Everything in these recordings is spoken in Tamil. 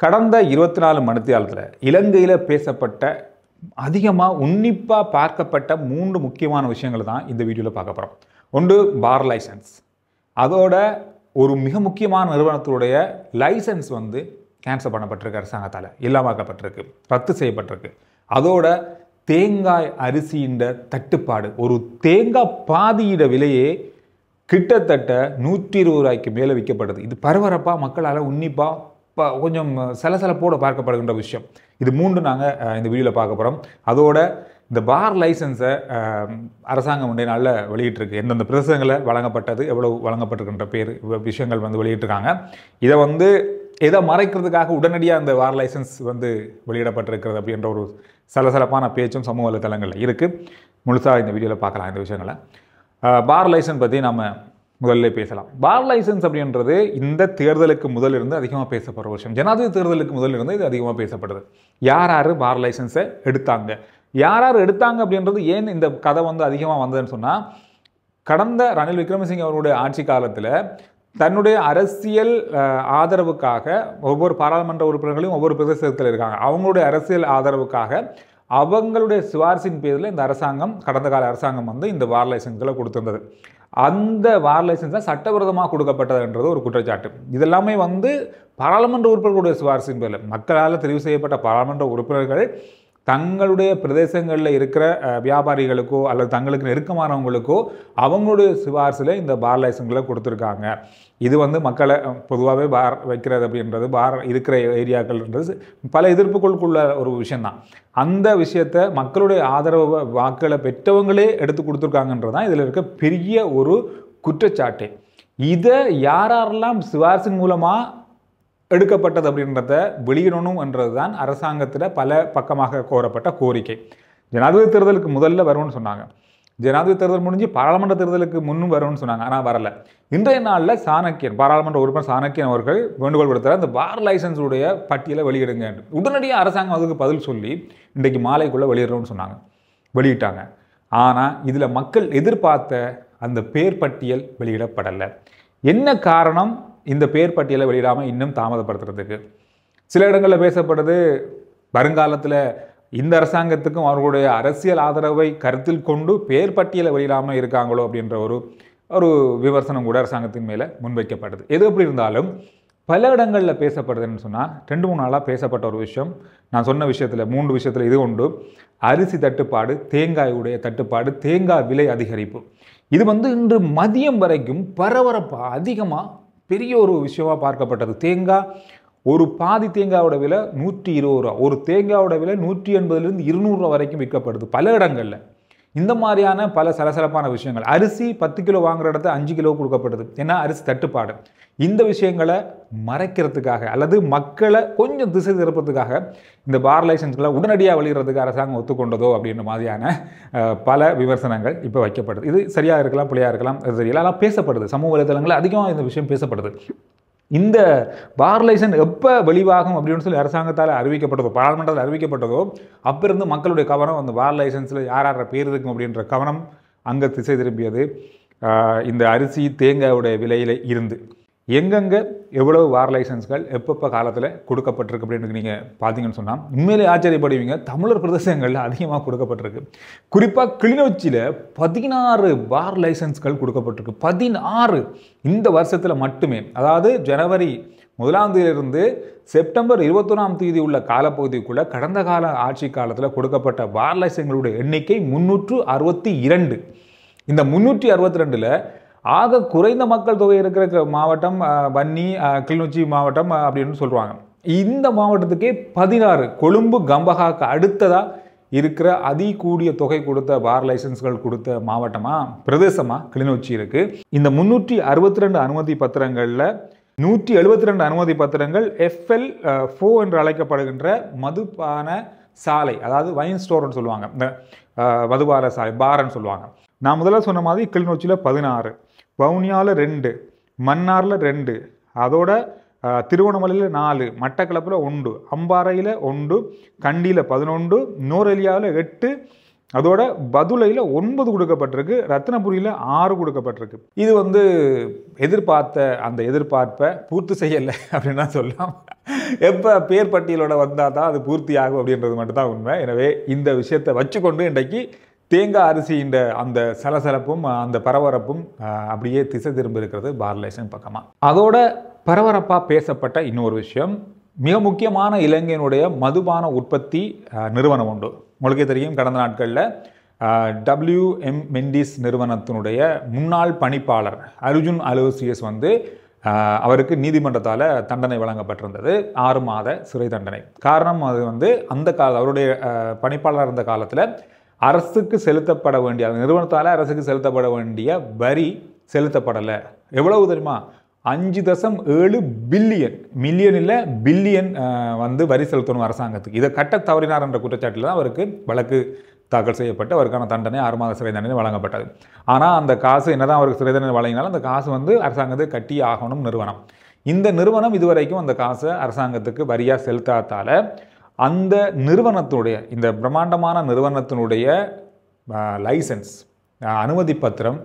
கடந்த 24 மணித்தியாலத்தில் இலங்கையில் பேசப்பட்ட அதிகமாக உன்னிப்பாக பார்க்கப்பட்ட 3 முக்கியமான விஷயங்கள் தான் இந்த வீடியோவில் பார்க்க போகிறோம். ஒன்று பார் லைசன்ஸ். அதோட ஒரு மிக முக்கியமான நிறுவனத்துடைய லைசன்ஸ் கேன்சல் பண்ணப்பட்டிருக்கு, அரசாங்கத்தால் இல்லாமக்கப்பட்டிருக்கு, ரத்து செய்யப்பட்டிருக்கு. அதோட தேங்காய் அரிசியின் தட்டுப்பாடு, ஒரு தேங்காய் பாதியிட விலையே கிட்டத்தட்ட 120 ரூபாய்க்கு மேலே விற்கப்படுது. இது பரபரப்பாக மக்களால் உன்னிப்பாக கொஞ்சம் சலசலப்போடு பார்க்கப்படுகின்ற விஷயம். இது 3 நாங்கள் இந்த வீடியோவில் பார்க்க போகிறோம். அதோட இந்த பார் லைசன்ஸை அரசாங்கம் முன்னே நாளில் வெளியிட்டிருக்கு. எந்தெந்த பிரதேசங்களை வழங்கப்பட்டது, எவ்வளவு வழங்கப்பட்டிருக்கின்ற விஷயங்கள் வெளியிட்டிருக்காங்க. இதை எதை மறைக்கிறதுக்காக உடனடியாக அந்த பார் லைசன்ஸ் வெளியிடப்பட்டிருக்கிறது அப்படின்ற ஒரு சலசலப்பான பேச்சும் சமூக வலைத்தளங்களில் இருக்குது. முழுசாக இந்த வீடியோவில் பார்க்கலாம் இந்த விஷயங்களை. பார் லைசன்ஸ் பற்றி நம்ம முதல்ல பேசலாம். பார் லைசன்ஸ் அப்படின்றது இந்த தேர்தலுக்கு முதலிருந்து அதிகமாக பேசப்படுற விஷயம். ஜனாதிபதி தேர்தலுக்கு முதலிருந்து இது அதிகமாக பேசப்படுது. யார் யார் பார் லைசன்ஸை எடுத்தாங்க, யார் யார் எடுத்தாங்க அப்படின்றது ஏன் இந்த கதை அதிகமாக வந்ததுன்னு சொன்னால், கடந்த ரணில் விக்ரமசிங்கே அவருடைய ஆட்சி காலத்தில் தன்னுடைய அரசியல் ஆதரவுக்காக ஒவ்வொரு பாராளுமன்ற உறுப்பினர்களையும் ஒவ்வொரு பிரதேசத்தில் இருக்காங்க. அவங்களுடைய அரசியல் ஆதரவுக்காக அவங்களுடைய சிபாரிசின் பேரில் இந்த அரசாங்கம், கடந்த கால அரசாங்கம் இந்த பார் லைசன்ஸ்களை கொடுத்திருந்தது. அந்த பார் லைசன்ஸ் தான் சட்டவிரோதமாக கொடுக்கப்பட்டதுன்றது ஒரு குற்றச்சாட்டு. இதெல்லாமே பாராளுமன்ற உறுப்பினர்களுடைய சிபாரிசின் பேரில், மக்களால் தெரிவு செய்யப்பட்ட பாராளுமன்ற உறுப்பினர்கள் தங்களுடைய பிரதேசங்களில் இருக்கிற வியாபாரிகளுக்கோ அல்லது தங்களுக்கு நெருக்கமானவங்களுக்கோ அவங்களுடைய சிபாரிசில் இந்த பார் லைசன்ஸ்களை கொடுத்துருக்காங்க. இது மக்களை பொதுவாகவே பார் வைக்கிறது அப்படின்றது, பார் இருக்கிற ஏரியாக்கள்ன்றது பல எதிர்ப்புகளுக்குள்ள ஒரு விஷயந்தான். அந்த விஷயத்தை மக்களுடைய ஆதரவு வாக்களை பெற்றவங்களே எடுத்து கொடுத்துருக்காங்கன்றது தான் இதில் இருக்க பெரிய ஒரு குற்றச்சாட்டு. இதை யாரெல்லாம் சிபாரிசின் மூலமாக எடுக்கப்பட்டது அப்படின்றத வெளியிடணும் என்றது தான் அரசாங்கத்தில் பல பக்கமாக கோரப்பட்ட கோரிக்கை. ஜனாதிபதி தேர்தலுக்கு முதல்ல வரும்னு சொன்னாங்க. ஜனாதிபதி தேர்தல் முடிஞ்சு பாராளுமன்ற தேர்தலுக்கு முன்னும் வரும்னு சொன்னாங்க. ஆனால் வரல. இன்றைய நாளில் சாணக்கியன், பாராளுமன்ற உறுப்பினர் சாணக்கியன் அவர்கள் வேண்டுகோள் விடுத்தார், அந்த பார் லைசன்ஸுடைய பட்டியலை வெளியிடுங்க. உடனடியாக அரசாங்கம் அதுக்கு பதில் சொல்லி இன்றைக்கு மாலைக்குள்ளே வெளியிடுறோம்னு சொன்னாங்க. வெளியிட்டாங்க. ஆனால் இதில் மக்கள் எதிர்பார்த்த அந்த பேர் பட்டியல் வெளியிடப்படலை. என்ன காரணம் இந்த பேர் பட்டியலை வெளியிடாமல் இன்னும் தாமதப்படுத்துறதுக்கு? சில இடங்களில் பேசப்படுது, வருங்காலத்தில் இந்த அரசாங்கத்துக்கும் அவர்களுடைய அரசியல் ஆதரவை கருத்தில் கொண்டு பேர் பட்டியலை வெளியிடாமல் இருக்காங்களோ அப்படின்ற ஒரு விமர்சனம் கூட அரசாங்கத்தின் மேலே முன்வைக்கப்படுது. எது எப்படி இருந்தாலும் பல இடங்களில் பேசப்படுதுன்னு சொன்னால் 2-3 நாளாக பேசப்பட்ட ஒரு விஷயம், நான் சொன்ன விஷயத்தில் 3 விஷயத்தில் இது உண்டு. அரிசி தட்டுப்பாடு, தேங்காயுடைய தட்டுப்பாடு, தேங்காய் விலை அதிகரிப்பு. இது இன்று மதியம் வரைக்கும் பரபரப்பாக அதிகமாக பெரிய ஒரு விஷயமாக பார்க்கப்பட்டது. தேங்காய், ஒரு பாதி தேங்காயோட விலை 120 ரூபா, ஒரு தேங்காயோட விலை 180லேருந்து 200 ரூபா வரைக்கும் விற்கப்படுது பல இடங்களில். இந்த மாதிரியான பல சலசலப்பான விஷயங்கள். அரிசி 10 கிலோ வாங்குற இடத்த 5 கிலோ கொடுக்கப்படுது. ஏன்னா அரிசி தட்டுப்பாடு. இந்த விஷயங்களை மறைக்கிறதுக்காக அல்லது மக்களை கொஞ்சம் திசை திருப்பதுக்காக இந்த பார் லைசன்ஸ்களை உடனடியாக வெளியிடுறதுக்கு அரசாங்கம் ஒத்துக்கொண்டதோ அப்படின்ற மாதிரியான பல விமர்சனங்கள் இப்போ வைக்கப்படுது. இது சரியாக இருக்கலாம், பிள்ளையாக இருக்கலாம், அது தெரியல. ஆனால் பேசப்படுது, சமூக வலைதளங்களில் அதிகமாக இந்த விஷயம் பேசப்படுது. இந்த பார் லைசன்ஸ் எப்போ வெளிவாகும் அப்படின்னு சொல்லி அரசாங்கத்தால் அறிவிக்கப்பட்டதோ, பாராளுமன்றத்தில் அறிவிக்கப்பட்டதோ, அப்போ இருந்து மக்களுடைய கவனம் அந்த பார் லைசன்ஸில் யார் யார பேர் இருக்கும் அப்படின்ற கவனம் அங்கே திசை திரும்பியது இந்த அரிசி தேங்காயோடைய விலையில் இருந்து. எங்கெங்கே எவ்வளவு பார் லைசன்ஸ்கள் எப்பப்போ காலத்தில் கொடுக்கப்பட்டிருக்கு அப்படின்னு நீங்கள் பார்த்தீங்கன்னு சொன்னால் உண்மையிலே ஆச்சரியப்படுவீங்க. தமிழர் பிரதேசங்களில் அதிகமாக கொடுக்கப்பட்டிருக்கு. குறிப்பாக கிளிநொச்சியில் 16 பார் லைசன்ஸ்கள் கொடுக்கப்பட்டிருக்கு. 16 இந்த வருஷத்தில் மட்டுமே. அதாவது ஜனவரி 1ஆம் தேதியிலிருந்து செப்டம்பர் 21ஆம் தேதி உள்ள காலப்பகுதிக்குள்ளே கடந்த கால ஆட்சி காலத்தில் கொடுக்கப்பட்ட பார் லைசன்ஸ்களுடைய எண்ணிக்கை 362. இந்த 362ல் ஆக குறைந்த மக்கள் தொகை இருக்கிற மாவட்டம் வன்னி, கிளிநொச்சி மாவட்டம் அப்படின்னு சொல்லுவாங்க. இந்த மாவட்டத்துக்கே 16, கொழும்பு கம்பஹாக்கு அடுத்ததாக இருக்கிற கூடிய தொகை கொடுத்த பார் லைசன்ஸ்கள் கொடுத்த மாவட்டமாக, பிரதேசமாக கிளிநொச்சி இருக்குது. இந்த 362 அனுமதி பத்திரங்களில் 172 அனுமதி பத்திரங்கள் FL4 என்று அழைக்கப்படுகின்ற மதுபான சாலை, அதாவது வைன் ஸ்டோர்னு சொல்லுவாங்க, இந்த மதுபான சாலை பார்ன்னு சொல்லுவாங்க. நான் முதல்ல சொன்ன மாதிரி கிளிநொச்சியில் 16, வவுனியாவில் 2, மன்னாரில் 2, அதோட திருவண்ணாமலையில் 4, மட்டக்களப்பில் 1, அம்பாறையில் 1, கண்டியில் 11, நோரெலியாவில் 8, அதோட பதுளையில் 9 கொடுக்கப்பட்டிருக்கு, ரத்தினபுரியில் 6 கொடுக்கப்பட்டிருக்கு. இது வந்து எதிர்பார்த்த அந்த எதிர்பார்ப்பை பூர்த்தி செய்யலை அப்படின்னு தான் சொல்லலாம். எப்போ பேர் பட்டியலோட வந்தால் தான் அது பூர்த்தி ஆகும் அப்படின்றது மட்டும்தான் உண்மை. எனவே இந்த விஷயத்தை வச்சுக்கொண்டு இன்றைக்கு தேங்காய் அரிசியின் அந்த சலசலப்பும் அந்த பரபரப்பும் அப்படியே திசை திரும்ப இருக்கிறது பார்லைசன் பக்கமாக. அதோட பரபரப்பாக பேசப்பட்ட இன்னொரு விஷயம், மிக முக்கியமான இலங்கையினுடைய மதுபான உற்பத்தி நிறுவனம் உண்டு. உங்களுக்கே தெரியும், கடந்த நாட்களில் WM மெண்டிஸ் நிறுவனத்தினுடைய முன்னாள் பணிப்பாளர் அர்ஜுன் அலோசியஸ் வந்து அவருக்கு நீதிமன்றத்தால் தண்டனை வழங்கப்பட்டிருந்தது, 6 மாத சிறை தண்டனை. காரணம் அது வந்து அந்த அவருடைய பணிப்பாளர் இருந்த காலத்தில் அரசுக்கு செலுத்தப்பட வேண்டிய, நிறுவனத்தால் அரசுக்கு செலுத்தப்பட வேண்டிய வரி செலுத்தப்படலை. எவ்வளவு தெரியுமா? 5.7 பில்லியன், மில்லியன் இல்லை பில்லியன் வந்து வரி செலுத்தணும் அரசாங்கத்துக்கு. இதை கட்ட தவறினார் என்ற குற்றச்சாட்டில் தான் அவருக்கு வழக்கு தாக்கல் செய்யப்பட்டு அவருக்கான தண்டனை 6 மாத சிறை தண்டனை வழங்கப்பட்டது. ஆனால் அந்த காசு என்னதான் அவருக்கு சிறை தண்டனை வழங்கினாலும் அந்த காசு வந்து அரசாங்கத்துக்கு கட்டி ஆகணும் நிறுவனம். இந்த நிறுவனம் இதுவரைக்கும் அந்த காசை அரசாங்கத்துக்கு வரியாக செலுத்தாதால அந்த நிறுவனத்தினுடைய, இந்த பிரம்மாண்டமான நிறுவனத்தினுடைய லைசன்ஸ் அனுமதி பத்திரம்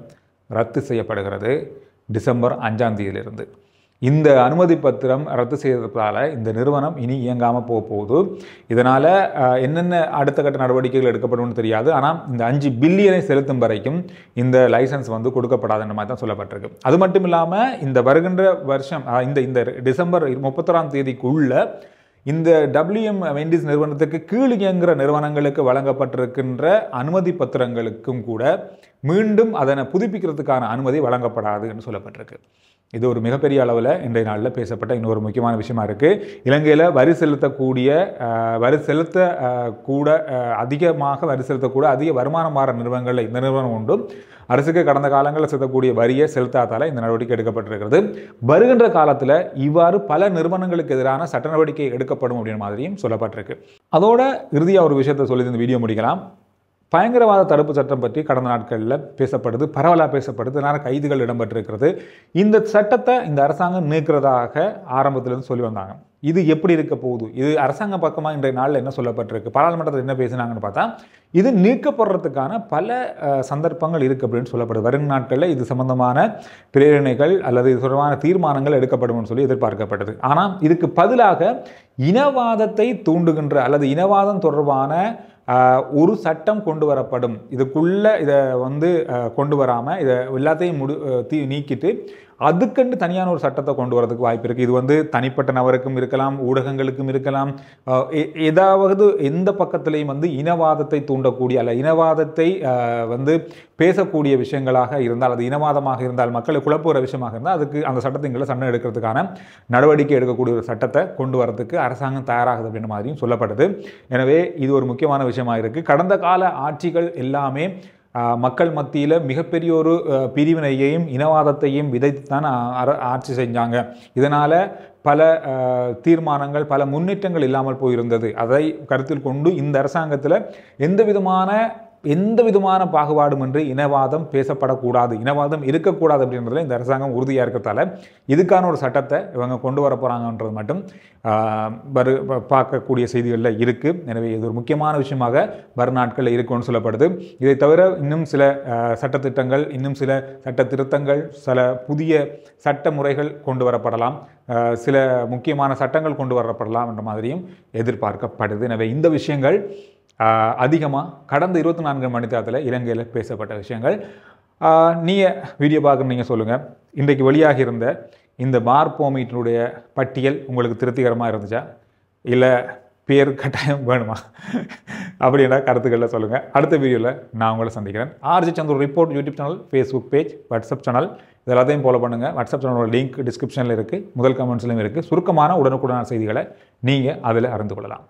ரத்து செய்யப்படுகிறது டிசம்பர் 5ஆம் தேதியிலிருந்து. இந்த அனுமதி பத்திரம் ரத்து செய்ததால் இந்த நிறுவனம் இனி இயங்காமல் போகுது. இதனால் என்னென்ன அடுத்த கட்ட நடவடிக்கைகள் எடுக்கப்படும்னு தெரியாது. ஆனால் இந்த 5 பில்லியனை செலுத்தும் வரைக்கும் இந்த லைசன்ஸ் வந்து கொடுக்கப்படாதுன்ற மாதிரி தான் சொல்லப்பட்டிருக்கு. அது மட்டும் இல்லாமல் இந்த வருகின்ற வருஷம் இந்த டிசம்பர் 31ஆம் தேதிக்குள்ள இந்த WM மெண்டிஸ் நிறுவனத்துக்கு கீழ் இயங்குகிற நிறுவனங்களுக்கு வழங்கப்பட்டிருக்கின்ற அனுமதி பத்திரங்களுக்கும் கூட மீண்டும் அதனை புதுப்பிக்கிறதுக்கான அனுமதி வழங்கப்படாது என்று சொல்லப்பட்டிருக்கு. இது ஒரு மிகப்பெரிய அளவில் இன்றைய நாளில் பேசப்பட்ட இன்னொரு முக்கியமான விஷயமா இருக்குது. இலங்கையில் வரி செலுத்தக்கூடிய அதிகமாக வரி செலுத்தக்கூடிய அதிக வருமானம் மாற நிறுவனங்களில் இந்த நிறுவனம் உண்டு. அரசுக்கு கடந்த காலங்களில் செலுத்தக்கூடிய வரியை செலுத்தாதால இந்த நடவடிக்கை எடுக்கப்பட்டிருக்கிறது. வருகின்ற காலத்தில் இவ்வாறு பல நிறுவனங்களுக்கு எதிரான சட்ட நடவடிக்கை எடுக்கப்படும் அப்படின்ற மாதிரியும் சொல்லப்பட்டிருக்கு. அதோட இறுதியாக ஒரு விஷயத்தை சொல்லி இந்த வீடியோ முடிக்கலாம். பயங்கரவாத தடுப்பு சட்டம் பற்றி கடந்த நாட்களில் பேசப்படுது, பரவலாக பேசப்படுது, நிறைய கைதுகள் இடம்பெற்றிருக்கிறது. இந்த சட்டத்தை இந்த அரசாங்கம் நீக்கிறதாக ஆரம்பத்திலிருந்து சொல்லி வந்தாங்க. இது எப்படி இருக்க போகுது? இது அரசாங்க பக்கமாக இன்றைய நாளில் என்ன சொல்லப்பட்டிருக்கு, பாராளுமன்றத்தில் என்ன பேசினாங்கன்னு பார்த்தா இது நீக்கப்படுறதுக்கான பல சந்தர்ப்பங்கள் இருக்குது அப்படின்னு சொல்லப்படுது. வரும் நாட்களில் இது சம்பந்தமான பிரேரணைகள் அல்லது இது தொடர்பான தீர்மானங்கள் எடுக்கப்படும் சொல்லி எதிர்பார்க்கப்பட்டது. ஆனால் இதுக்கு பதிலாக இனவாதத்தை தூண்டுகின்ற அல்லது இனவாதம் தொடர்பான ஒரு சட்டம் கொண்டு வரப்படும். இதுக்குள்ளே இதை வந்து கொண்டு வராமல் இதை எல்லாத்தையும் நீக்கிட்டு அதுக்கண்டு தனியான ஒரு சட்டத்தை கொண்டு வரதுக்கு வாய்ப்பு இருக்குது. இது வந்து தனிப்பட்ட நபருக்கும் இருக்கலாம், ஊடகங்களுக்கும் இருக்கலாம், ஏதாவது எந்த பக்கத்திலையும் வந்து இனவாதத்தை தூண்டக்கூடிய அல்ல இனவாதத்தை வந்து பேசக்கூடிய விஷயங்களாக இருந்தால், அது இனவாதமாக இருந்தால், மக்களை குழப்புகிற விஷயமாக இருந்தால் அதுக்கு அந்த சட்டத்தின்களை சண்டை எடுக்கிறதுக்கான நடவடிக்கை எடுக்கக்கூடிய ஒரு சட்டத்தை கொண்டு வரதுக்கு அரசாங்கம் தயாராகுது அப்படின்ற மாதிரியும் சொல்லப்படுது. எனவே இது ஒரு முக்கியமான விஷயமாக இருக்குது. கடந்த கால ஆட்சிகள் எல்லாமே மக்கள் மத்தியில் மிகப்பெரிய ஒரு பிரிவினையையும் இனவாதத்தையும் விதைத்துத்தான் ஆட்சி செஞ்சாங்க. இதனால் பல தீர்மானங்கள், பல முன்னேற்றங்கள் இல்லாமல் போயிருந்தது. அதை கருத்தில் கொண்டு இந்த அரசாங்கத்தில் எந்த விதமான பாகுபாடுமின்றி இனவாதம் பேசப்படக்கூடாது, இனவாதம் இருக்கக்கூடாது அப்படின்றதுல இந்த அரசாங்கம் உறுதியாக இருக்கிறதால இதுக்கான ஒரு சட்டத்தை இவங்க கொண்டு வர போகிறாங்கன்றது மட்டும் பார்க்கக்கூடிய செய்திகளில் இருக்குது. எனவே இது ஒரு முக்கியமான விஷயமாக வரும் நாட்களில் இருக்குன்னு சொல்லப்படுது. இதை தவிர இன்னும் சில சட்டத்திட்டங்கள், இன்னும் சில சட்ட திருத்தங்கள், சில புதிய சட்ட முறைகள் கொண்டு வரப்படலாம், சில முக்கியமான சட்டங்கள் கொண்டு வரப்படலாம் என்ற மாதிரியும் எதிர்பார்க்கப்படுது. எனவே இந்த விஷயங்கள் அதிகமாக கடந்த 24 மணி நேரத்தில் இலங்கையில் பேசப்பட்ட விஷயங்கள். நீங்கள் வீடியோ பார்க்குற நீங்கள் சொல்லுங்கள், இன்றைக்கு வெளியாக இருந்த இந்த பார்போமீட்டருடைய பட்டியல் உங்களுக்கு திருப்திகரமாக இருந்துச்சா, இல்லை பேர் கட்டாயம் வேணுமா அப்படின்ற கருத்துக்களில் சொல்லுங்கள். அடுத்த வீடியோவில் நான் உங்களை சந்திக்கிறேன். RJ Chandru report YouTube channel, Facebook page, WhatsApp channel, இது எல்லாத்தையும் ஃபாலோ பண்ணுங்கள். வாட்ஸ்அப் சேனலோட லிங்க் டிஸ்கிரிப்ஷனில் இருக்குது, முதல் கமெண்ட்ஸ்லையும் இருக்குது. சுருக்கமான உடனுக்குடனான செய்திகளை நீங்கள் அதில் அறிந்து கொள்ளலாம்.